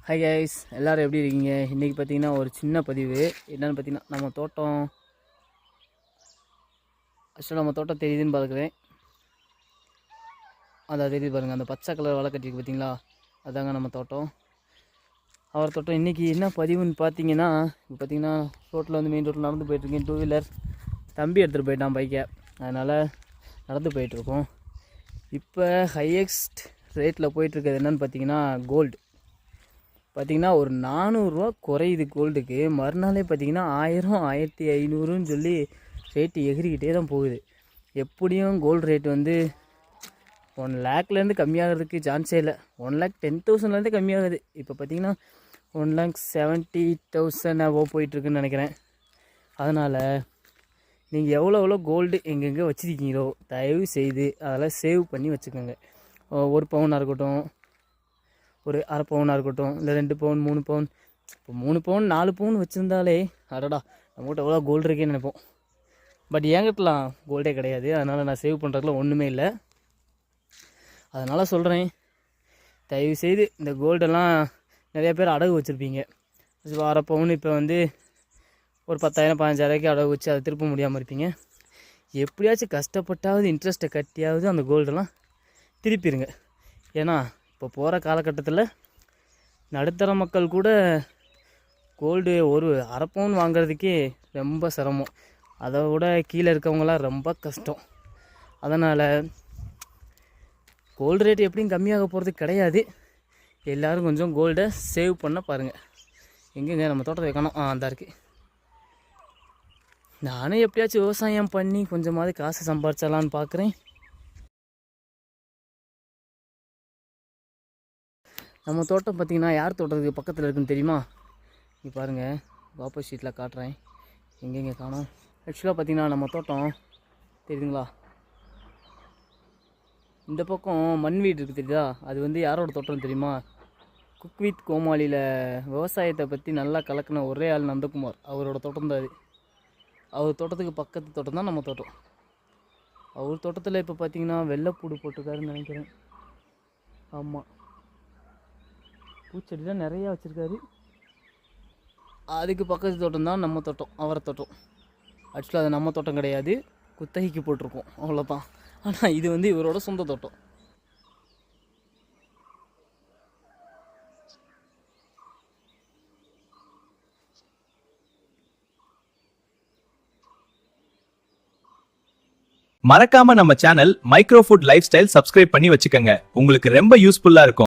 Hi guys, எல்லோரும் எப்படி இருக்கீங்க? இன்றைக்கி பார்த்தீங்கன்னா ஒரு சின்ன பதிவு. என்னென்னு பார்த்தீங்கன்னா நம்ம தோட்டம் தெரியுதுன்னு பார்க்குறேன். அதான் தெரியுது பாருங்கள், அந்த பச்சை கலர் வலை கட்டிருக்கு பார்த்தீங்களா, அதாங்க நம்ம தோட்டம். அவர் தோட்டம். இன்றைக்கி என்ன பதிவுன்னு பார்த்தீங்கன்னா, இப்போ பார்த்தீங்கன்னா ரோட்டில் வந்து மெயின் ரோட்டில் நடந்து போயிட்டுருக்கேன். 2 வீலர் தம்பி எடுத்துகிட்டு போயிட்டான் பைக்கை, அதனால் நடந்து போயிட்டுருக்கோம். இப்போ ஹையஸ்ட் ரேட்டில் போயிட்டுருக்கிறது என்னென்னு பார்த்தீங்கன்னா கோல்டு. பார்த்திங்கன்னா ஒரு 400 ரூபா குறையுது கோல்டுக்கு. மறுநாளே பார்த்திங்கன்னா 1000 1500ன்னு சொல்லி ரேட்டு எகிரிக்கிட்டே தான் போகுது. எப்படியும் கோல்டு ரேட் வந்து 1 லேக்லேருந்து கம்மியாகிறதுக்கு சான்ஸே இல்லை. 1,10,000லேருந்து கம்மியாகுது. இப்போ பார்த்திங்கன்னா 1,70,000 போயிட்டுருக்குன்னு நினைக்கிறேன். அதனால் நீங்கள் எவ்வளோ கோல்டு எங்கெங்கே வச்சுருக்கீங்களோ தயவு செய்து அதெல்லாம் சேவ் பண்ணி வச்சுக்கோங்க. 1 பவுனாக இருக்கட்டும், ஒரு 1/2 பவுனாக இருக்கட்டும், இல்லை 2 பவுன் 3 பவுன். இப்போ 3 பவுன் 4 பவுன் வச்சுருந்தாலே அடடா நம்மகிட்ட எவ்வளோ கோல்டு இருக்கேன்னு நினைப்போம். பட் என்கிட்டலாம் கோல்டே கிடையாது. அதனால் நான் சேவ் பண்ணுறதுக்குலாம் ஒன்றுமே இல்லை. அதனால் சொல்கிறேன், தயவுசெய்து இந்த கோல்டெல்லாம் நிறையா பேர் அடகு வச்சுருப்பீங்க. 1/2 பவுன் இப்போ வந்து ஒரு 10,000 15,000 அடகு வச்சு அதை திருப்ப முடியாமல் இருப்பீங்க. எப்படியாச்சும் கஷ்டப்பட்டாவது இன்ட்ரெஸ்ட்டை கட்டியாவது அந்த கோல்டெல்லாம் திருப்பிடுங்க. ஏன்னா இப்போ போகிற காலகட்டத்தில் நடுத்தர மக்கள் கூட கோல்டு ஒரு 1/2 பவுன் வாங்குறதுக்கே ரொம்ப சிரமம். அதை விட கீழே இருக்கவங்களாம் ரொம்ப கஷ்டம். அதனால் கோல்டு ரேட் எப்படியும் கம்மியாக போகிறது கிடையாது. எல்லோரும் கொஞ்சம் கோல்டை சேவ் பண்ண பாருங்கள். எங்கேங்க நம்ம தோட்டத்தை வைக்கணும்? அந்த இருக்குது. நானும் எப்படியாச்சும் விவசாயம் பண்ணி கொஞ்சமாவது காசு சம்பாதிச்சலான்னு பார்க்குறேன். நம்ம தோட்டம் பார்த்திங்கன்னா யார் தோட்டத்துக்கு பக்கத்தில் இருக்குன்னு தெரியுமா? இங்கே பாருங்கள், ஆப்போசிட்டில் காட்டுறேன். எங்கெங்கே காணோம். ஆக்சுவலாக பார்த்திங்கன்னா நம்ம தோட்டம் தெரியுதுங்களா, இந்த பக்கம் மண் வீடு இருக்குது தெரியுதா, அது வந்து யாரோட தோட்டம் தெரியுமா? குக் வித் கோமாளியில் விவசாயத்தை பற்றி நல்லா கலக்கின ஒரே ஆள் நந்தகுமார், அவரோட தோட்டம் தான் அது. அவர் தோட்டத்துக்கு பக்கத்து தோட்டம் தான் நம்ம தோட்டம். அவர் தோட்டத்தில் இப்போ பார்த்திங்கன்னா வெள்ளைப்பூடு போட்டிருக்காருன்னு நினைக்கிறேன். ஆமாம், பூச்செடி தான் நிறையா வச்சுருக்காரு. அதுக்கு பக்கத்து தோட்டம் தான் நம்ம தோட்டம், அவரை தோட்டம். ஆக்சுவலாக அது நம்ம தோட்டம் கிடையாது, குத்தகைக்கு போட்டிருக்கோம், அவ்வளோதான். ஆனால் இது வந்து இவரோட சொந்த தோட்டம். மறக்காம நம்ம channel micro food life style subscribe பண்ணி வச்சுக்கோங்க. உங்களுக்கு ரொம்ப யூஸ்ஃபுல்லா இருக்கும்.